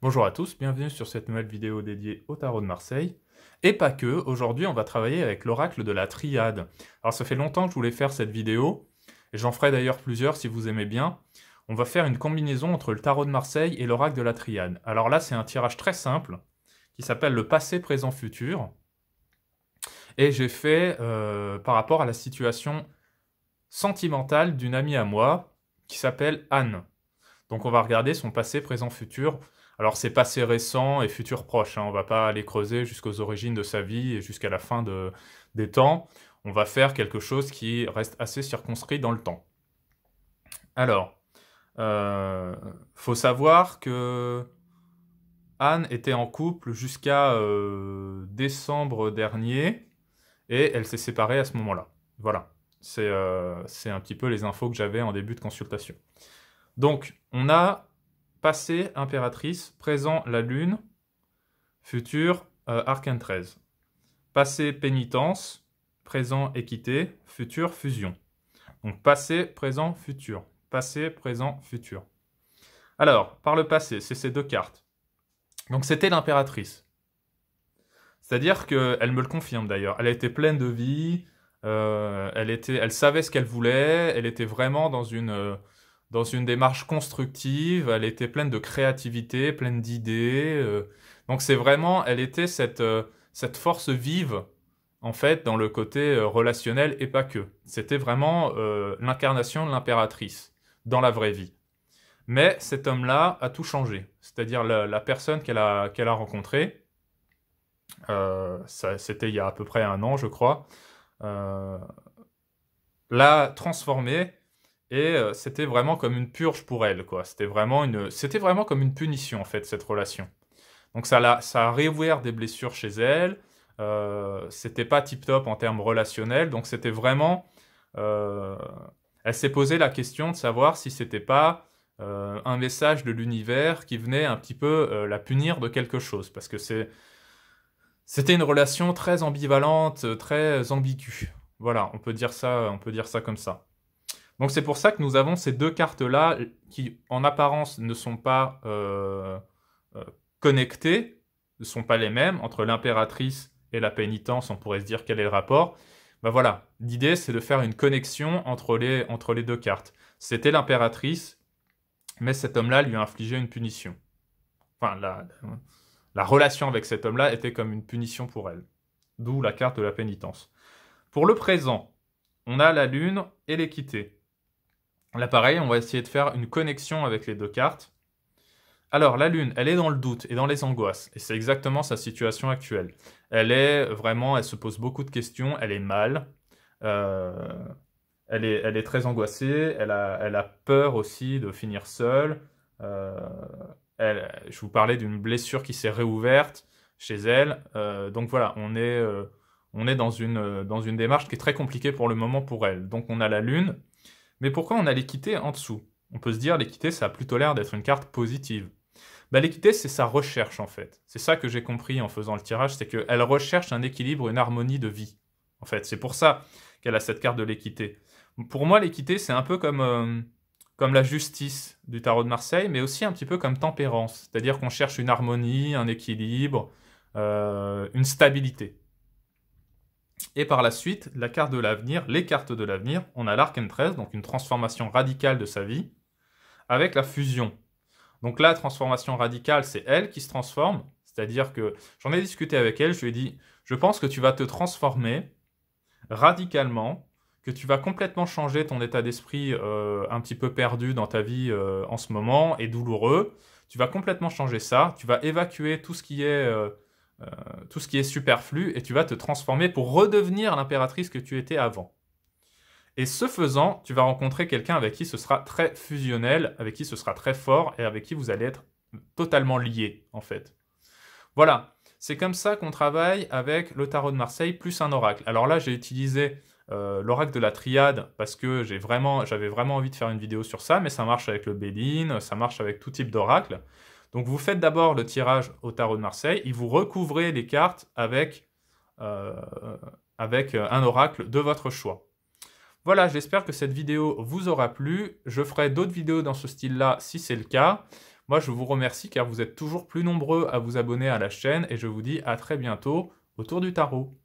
Bonjour à tous, bienvenue sur cette nouvelle vidéo dédiée au tarot de Marseille. Et pas que, aujourd'hui on va travailler avec l'oracle de la Triade. Alors ça fait longtemps que je voulais faire cette vidéo, et j'en ferai d'ailleurs plusieurs si vous aimez bien. On va faire une combinaison entre le tarot de Marseille et l'oracle de la Triade. Alors là c'est un tirage très simple, qui s'appelle le passé, présent, futur. Et j'ai fait par rapport à la situation sentimentale d'une amie à moi, qui s'appelle Anne. Donc on va regarder son passé, présent, futur. Alors c'est passé récent et futur proche, hein. On va pas aller creuser jusqu'aux origines de sa vie et jusqu'à la fin des temps. On va faire quelque chose qui reste assez circonscrit dans le temps. Alors, faut savoir que Anne était en couple jusqu'à décembre dernier et elle s'est séparée à ce moment-là. Voilà, c'est un petit peu les infos que j'avais en début de consultation. Donc, on a passé impératrice, présent la lune, futur arcane 13. Passé pénitence, présent équité, futur fusion. Donc passé, présent, futur. Passé, présent, futur. Alors, par le passé, c'est ces deux cartes. Donc c'était l'impératrice. C'est-à-dire qu'elle me le confirme d'ailleurs. Elle était pleine de vie, elle savait ce qu'elle voulait, elle était vraiment dans une démarche constructive, elle était pleine de créativité, pleine d'idées. Donc c'est vraiment, elle était cette force vive, en fait, dans le côté relationnel et pas que. C'était vraiment l'incarnation de l'impératrice dans la vraie vie. Mais cet homme-là a tout changé. C'est-à-dire la personne qu'elle a rencontrée, c'était il y a à peu près un an, je crois, euh, l'a transformé et c'était vraiment comme une purge pour elle, quoi. C'était vraiment comme une punition, en fait, cette relation. Donc ça a réouvert des blessures chez elle. C'était pas tip-top en termes relationnels, donc c'était vraiment... euh, elle s'est posé la question de savoir si c'était pas un message de l'univers qui venait un petit peu la punir de quelque chose, parce que c'était une relation très ambivalente, très ambiguë. Voilà, on peut dire ça comme ça. Donc c'est pour ça que nous avons ces deux cartes-là qui, en apparence, ne sont pas euh, connectées, ne sont pas les mêmes. Entre l'impératrice et la pénitence, on pourrait se dire quel est le rapport. Ben voilà, l'idée c'est de faire une connexion entre les deux cartes. C'était l'impératrice, mais cet homme-là lui a infligé une punition. Enfin, la relation avec cet homme-là était comme une punition pour elle. D'où la carte de la pénitence. Pour le présent, on a la lune et l'équité. Là, pareil, on va essayer de faire une connexion avec les deux cartes. Alors, la Lune, elle est dans le doute et dans les angoisses, et c'est exactement sa situation actuelle. Elle se pose beaucoup de questions, elle est mal, euh, elle est très angoissée, elle a peur aussi de finir seule. euh, je vous parlais d'une blessure qui s'est réouverte chez elle, donc voilà, on est dans une démarche qui est très compliquée pour le moment pour elle. Donc on a la Lune, mais pourquoi on a l'équité en dessous? On peut se dire l'équité, ça a plutôt l'air d'être une carte positive. Bah, l'équité, c'est sa recherche en fait. C'est ça que j'ai compris en faisant le tirage, c'est qu'elle recherche un équilibre, une harmonie de vie. En fait, c'est pour ça qu'elle a cette carte de l'équité. Pour moi, l'équité, c'est un peu comme la justice du tarot de Marseille, mais aussi un petit peu comme tempérance. C'est-à-dire qu'on cherche une harmonie, un équilibre, une stabilité. Et par la suite, la carte de l'avenir, les cartes de l'avenir, on a l'arcane 13, donc une transformation radicale de sa vie, avec la fusion. Donc là, transformation radicale, c'est elle qui se transforme, c'est-à-dire que j'en ai discuté avec elle, je lui ai dit, je pense que tu vas te transformer radicalement, que tu vas complètement changer ton état d'esprit un petit peu perdu dans ta vie en ce moment et douloureux. Tu vas complètement changer ça, tu vas évacuer tout ce qui est superflu et tu vas te transformer pour redevenir l'impératrice que tu étais avant. Et ce faisant, tu vas rencontrer quelqu'un avec qui ce sera très fusionnel, avec qui ce sera très fort et avec qui vous allez être totalement liés, en fait. Voilà, c'est comme ça qu'on travaille avec le tarot de Marseille plus un oracle. Alors là, j'ai utilisé l'oracle de la Triade parce que j'avais vraiment envie de faire une vidéo sur ça, mais ça marche avec le Béline, ça marche avec tout type d'oracle. Donc vous faites d'abord le tirage au tarot de Marseille et vous recouvrez les cartes euh, avec un oracle de votre choix. Voilà, j'espère que cette vidéo vous aura plu. Je ferai d'autres vidéos dans ce style-là si c'est le cas. Moi, je vous remercie car vous êtes toujours plus nombreux à vous abonner à la chaîne et je vous dis à très bientôt autour du tarot.